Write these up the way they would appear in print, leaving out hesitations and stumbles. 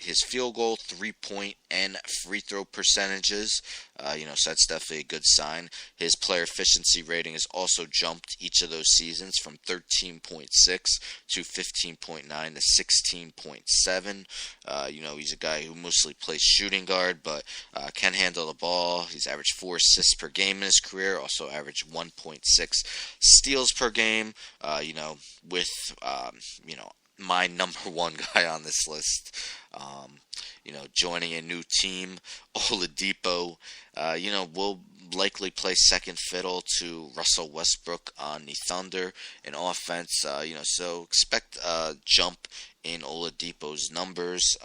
his field goal, 3-point, and free throw percentages. So that's definitely a good sign. His player efficiency rating has also jumped each of those seasons from 13.6 to 15.9 to 16.7. He's a guy who mostly plays shooting guard, but can handle the ball. He's averaged 4 assists per game in his career, also averaged 1.6 steals per game. With my number one guy on this list. Joining a new team, Oladipo, will likely play second fiddle to Russell Westbrook on the Thunder in offense. So expect a jump in Oladipo's numbers.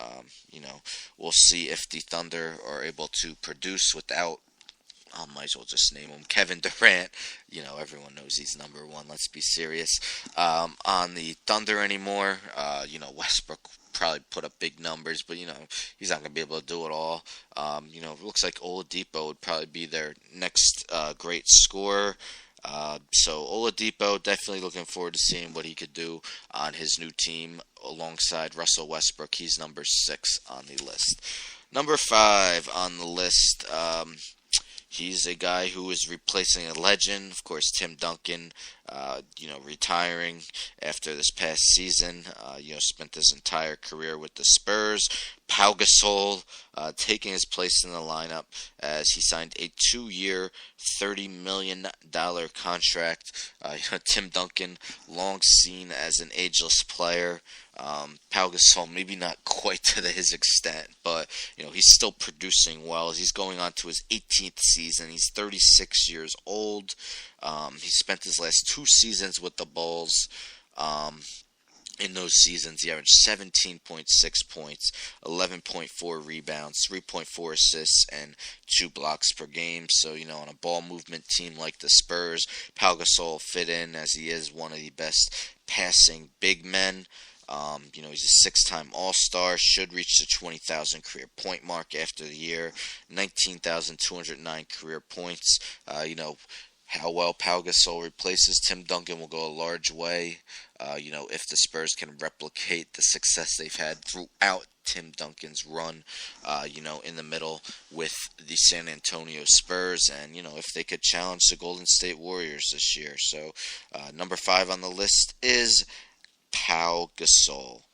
We'll see if the Thunder are able to produce without. I might as well just name him Kevin Durant. Everyone knows he's number one. Let's be serious. On the Thunder anymore, Westbrook probably put up big numbers, but, he's not going to be able to do it all. It looks like Oladipo would probably be their next great scorer. So Oladipo, definitely looking forward to seeing what he could do on his new team alongside Russell Westbrook. He's number 6 on the list. Number 5 on the list, he's a guy who is replacing a legend, of course, Tim Duncan, retiring after this past season. Spent his entire career with the Spurs. Pau Gasol taking his place in the lineup as he signed a 2-year, $30 million contract. Tim Duncan, long seen as an ageless player. Pau Gasol, maybe not quite to his extent, but he's still producing well. He's going on to his 18th season. He's 36 years old. He spent his last 2 seasons with the Bulls. In those seasons, he averaged 17.6 points, 11.4 rebounds, 3.4 assists, and 2 blocks per game. So, on a ball movement team like the Spurs, Pau Gasol fit in as he is one of the best passing big men. He's a 6-time All-Star, should reach the 20,000 career point mark after the year, 19,209 career points. How well Pau Gasol replaces Tim Duncan will go a large way. If the Spurs can replicate the success they've had throughout Tim Duncan's run, in the middle with the San Antonio Spurs, and, if they could challenge the Golden State Warriors this year. So, number 5 on the list is Pau Gasol.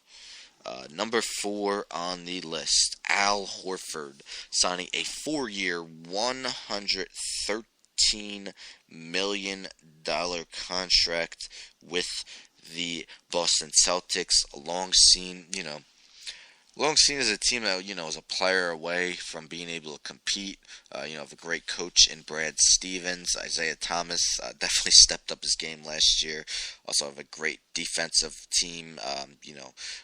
Number 4 on the list, Al Horford, signing a 4-year, $113 million contract with the Boston Celtics. Long seen as a team that, is a player away from being able to compete. Have a great coach in Brad Stevens. Isaiah Thomas definitely stepped up his game last year. Also have a great defensive team,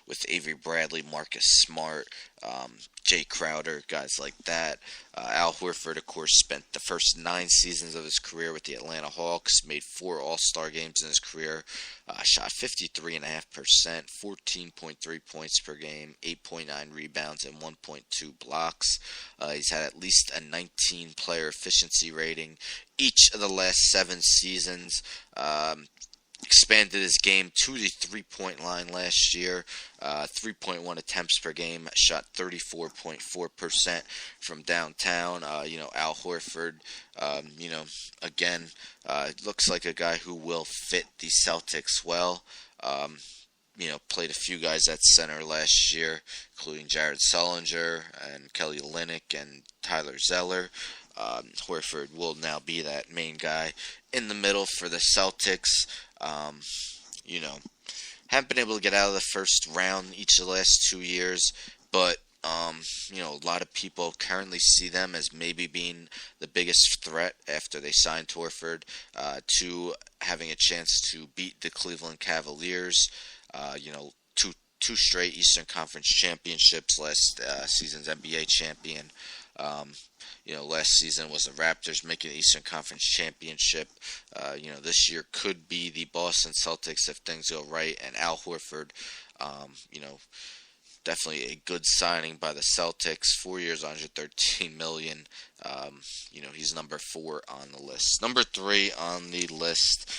with Avery Bradley, Marcus Smart, Jay Crowder, guys like that. Al Horford, of course, spent the first 9 seasons of his career with the Atlanta Hawks, made 4 All-Star games in his career, shot 53.5%, 14.3 points per game, 8.9 rebounds, and 1.2 blocks. He's had at least a 19 player efficiency rating each of the last 7 seasons. Expanded his game to the 3-point line last year, 3.1 attempts per game, shot 34.4% from downtown. Al Horford, again, looks like a guy who will fit the Celtics well. Played a few guys at center last year, including Jared Sullinger and Kelly Olynyk and Tyler Zeller. Horford will now be that main guy in the middle for the Celtics. Haven't been able to get out of the first round each of the last 2 years, but a lot of people currently see them as maybe being the biggest threat after they signed Horford to having a chance to beat the Cleveland Cavaliers. Two straight Eastern Conference championships, last season's NBA champion. Last season was the Raptors making the Eastern Conference Championship. This year could be the Boston Celtics if things go right. And Al Horford, definitely a good signing by the Celtics. 4 years, $113 million. He's number 4 on the list. Number 3 on the list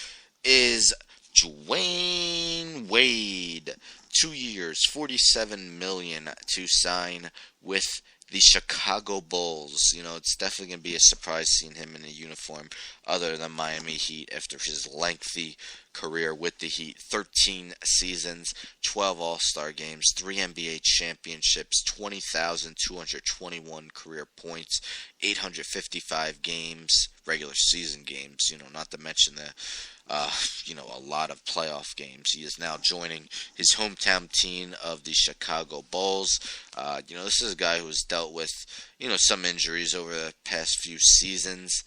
is Dwayne Wade. 2 years, $47 million to sign with the Chicago Bulls. It's definitely going to be a surprise seeing him in a uniform other than Miami Heat after his lengthy career with the Heat. 13 seasons, 12 All-Star games, 3 NBA championships, 20,221 career points, 855 games, regular season games, not to mention a lot of playoff games. He is now joining his hometown team of the Chicago Bulls. This is a guy who has dealt with, some injuries over the past few seasons.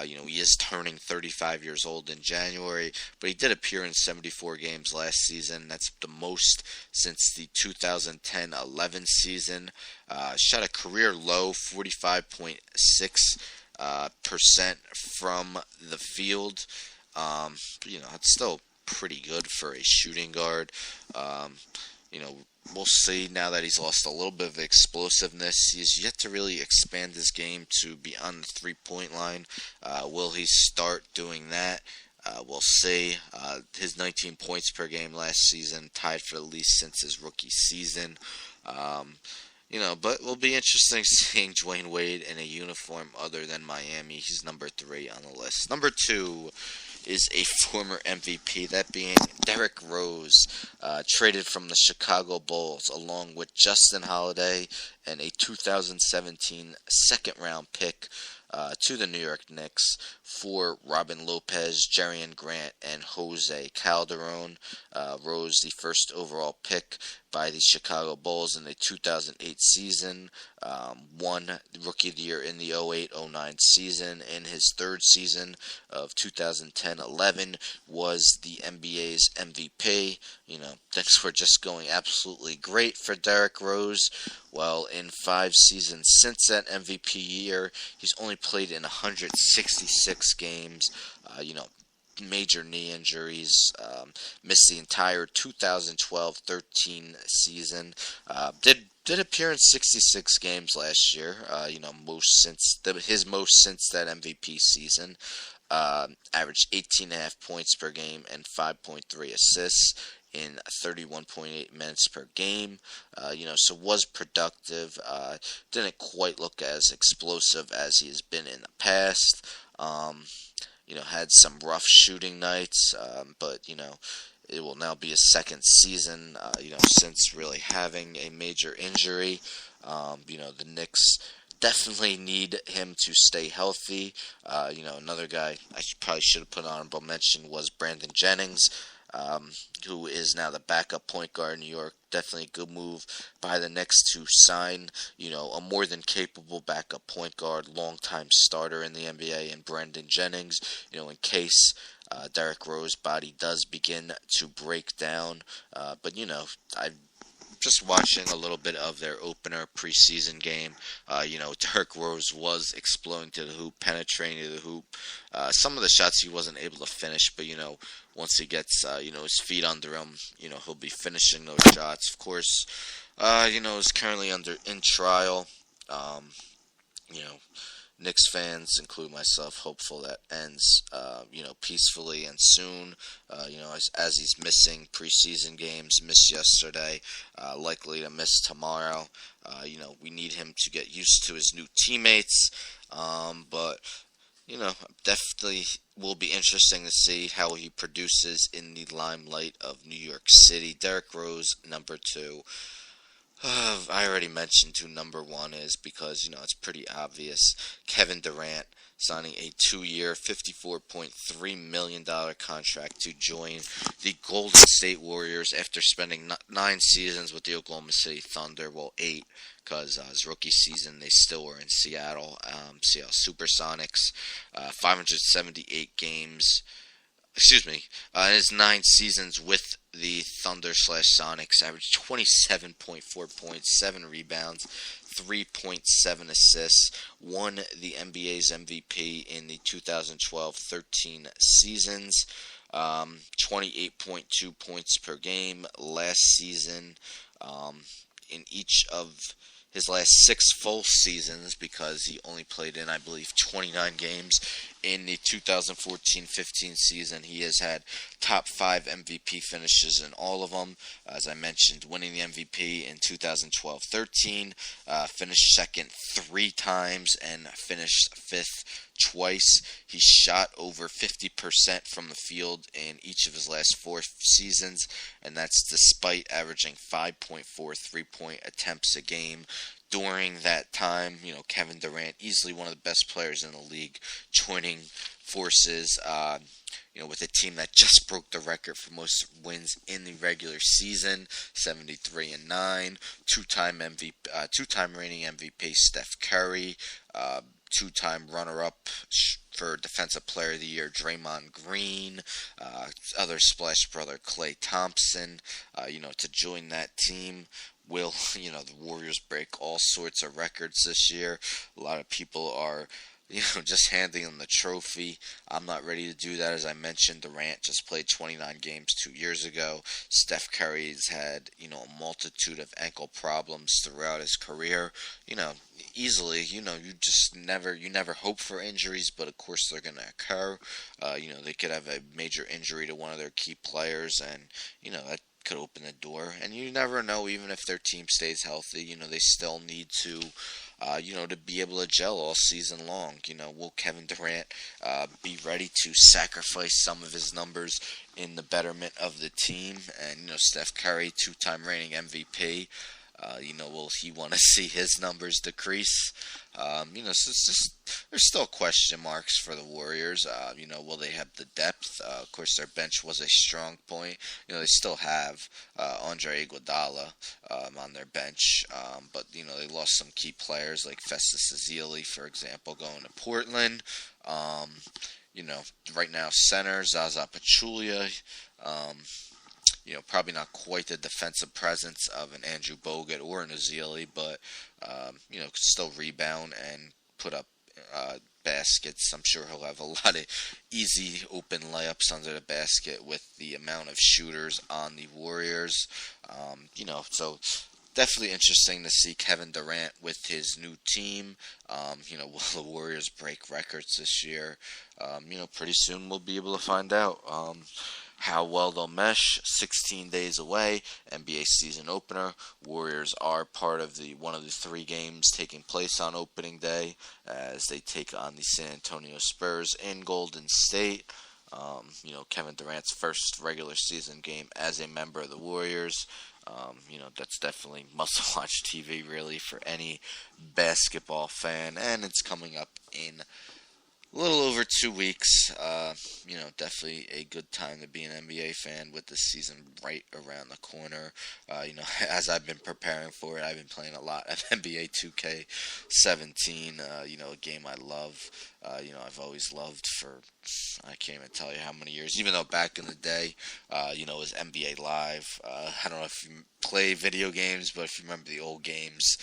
He is turning 35 years old in January, but he did appear in 74 games last season. That's the most since the 2010-11 season. Shot a career low 45.6% from the field. It's still pretty good for a shooting guard. We'll see now that he's lost a little bit of explosiveness. He's yet to really expand his game to beyond the three-point line. Will he start doing that? We'll see. His 19 points per game last season, tied for the least since his rookie season. But it will be interesting seeing Dwayne Wade in a uniform other than Miami. He's number 3 on the list. Number 2 is a former MVP, that being Derrick Rose, traded from the Chicago Bulls along with Justin Holiday and a 2017 second-round pick to the New York Knicks for Robin Lopez, Jerian Grant, and Jose Calderon. Rose, the first overall pick by the Chicago Bulls in the 2008 season, won Rookie of the Year in the 08-09 season. In his third season of 2010-11, was the NBA's MVP. Things were just going absolutely great for Derrick Rose. Well, in 5 seasons since that MVP year, he's only played in 166 games. Major knee injuries, missed the entire 2012-13 season. Did appear in 66 games last year. His most since that MVP season. Averaged 18.5 points per game and 5.3 assists in 31.8 minutes per game. So was productive. Didn't quite look as explosive as he has been in the past. Had some rough shooting nights, but it will now be his second season, since really having a major injury. The Knicks definitely need him to stay healthy. Another guy I probably should have put honorable mention was Brandon Jennings, who is now the backup point guard in New York. Definitely a good move by the Knicks to sign, a more than capable backup point guard, longtime starter in the NBA, and Brandon Jennings, in case Derrick Rose's body does begin to break down. But I've just watching a little bit of their opener preseason game. Derrick Rose was exploding to the hoop, penetrating to the hoop. Some of the shots he wasn't able to finish, but once he gets his feet under him, he'll be finishing those shots. Of course, is currently in trial. Knicks fans, including myself, hopeful that ends, peacefully and soon. As he's missing preseason games, missed yesterday, likely to miss tomorrow. We need him to get used to his new teammates. But definitely will be interesting to see how he produces in the limelight of New York City. Derrick Rose, number 2. I already mentioned who number 1 is because, it's pretty obvious. Kevin Durant signing a 2-year, $54.3 million contract to join the Golden State Warriors after spending 9 seasons with the Oklahoma City Thunder. Well, 8, because his rookie season they still were in Seattle Supersonics. 578 games. In his 9 seasons with the Thunder/Sonics, averaged 27.4 points, 7 rebounds, 3.7 assists, won the NBA's MVP in the 2012-13 seasons, 28.2 points per game last season. In each of his last 6 full seasons, because he only played in, I believe, 29 games in the 2014-15 season. He has had top 5 MVP finishes in all of them. As I mentioned, winning the MVP in 2012-13, finished second 3 times, and finished fifth twice. He shot over 50% from the field in each of his last 4 seasons, and that's despite averaging 5.4 3-point attempts a game. During that time, Kevin Durant, easily one of the best players in the league, joining forces, with a team that just broke the record for most wins in the regular season, 73-9. Two-time reigning MVP Steph Curry, 2-time runner-up for Defensive Player of the Year Draymond Green, other splash brother Klay Thompson, to join that team. Will, the Warriors break all sorts of records this year? A lot of people are, just handing them the trophy. I'm not ready to do that. As I mentioned, Durant just played 29 games 2 years ago. Steph Curry's had, a multitude of ankle problems throughout his career. Easily, you never hope for injuries, but of course they're going to occur. They could have a major injury to one of their key players, and, that could open the door. And you never know, even if their team stays healthy, they still need to, to be able to gel all season long. Will Kevin Durant be ready to sacrifice some of his numbers in the betterment of the team? And, Steph Curry, 2-time reigning MVP, will he want to see his numbers decrease? So it's just, there's still question marks for the Warriors. Will they have the depth? Of course, their bench was a strong point. They still have Andre Iguodala on their bench, but they lost some key players like Festus Ezeli, for example, going to Portland. Right now, center Zaza Pachulia. Probably not quite the defensive presence of an Andrew Bogut or an Ezeli, but, could still rebound and put up baskets. I'm sure he'll have a lot of easy open layups under the basket with the amount of shooters on the Warriors. So definitely interesting to see Kevin Durant with his new team. Will the Warriors break records this year? Pretty soon we'll be able to find out. How well they'll mesh. 16 days away, NBA season opener. Warriors are part of one of the 3 games taking place on opening day, as they take on the San Antonio Spurs in Golden State. Kevin Durant's first regular season game as a member of the Warriors. That's definitely must-watch TV, really, for any basketball fan, and it's coming up in a little over 2 weeks. Definitely a good time to be an NBA fan with the season right around the corner. As I've been preparing for it, I've been playing a lot of NBA 2K17, a game I love. I've always loved for, I can't even tell you how many years, even though back in the day, it was NBA Live. I don't know if you play video games, but if you remember the old games,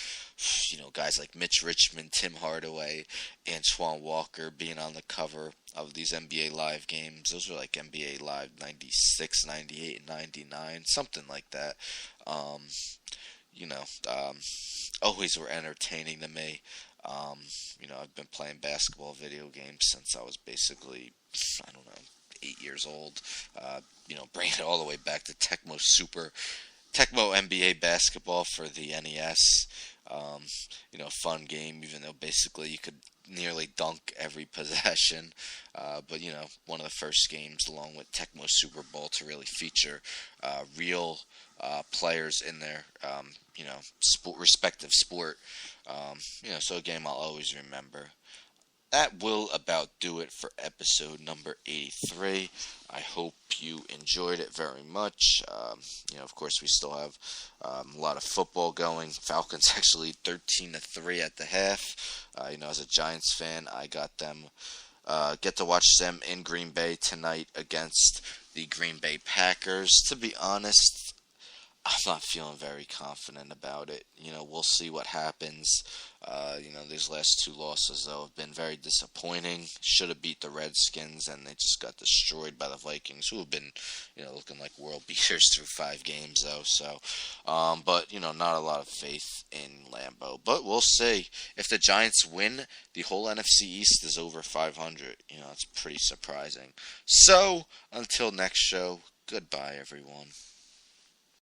guys like Mitch Richmond, Tim Hardaway, Antoine Walker being on the cover of these NBA Live games. Those were like NBA Live 96, 98, 99, something like that. Always were entertaining to me. I've been playing basketball video games since I was basically, 8 years old. Bringing it all the way back to Tecmo NBA basketball for the NES. Fun game, even though basically you could nearly dunk every possession. But one of the first games, along with Tecmo Super Bowl, to really feature real players in their, respective sport. So a game I'll always remember. That will about do it for episode number 83. I hope you enjoyed it very much. Of course, we still have a lot of football going. Falcons actually 13-3 at the half. As a Giants fan, I got them. Get to watch them in Green Bay tonight against the Green Bay Packers. To be honest, I'm not feeling very confident about it. We'll see what happens. These last two losses, though, have been very disappointing. Should have beat the Redskins, and they just got destroyed by the Vikings, who have been, looking like world beaters through 5 games, though. So, but, not a lot of faith in Lambeau. But we'll see. If the Giants win, the whole NFC East is over 500. It's pretty surprising. So, until next show, goodbye, everyone.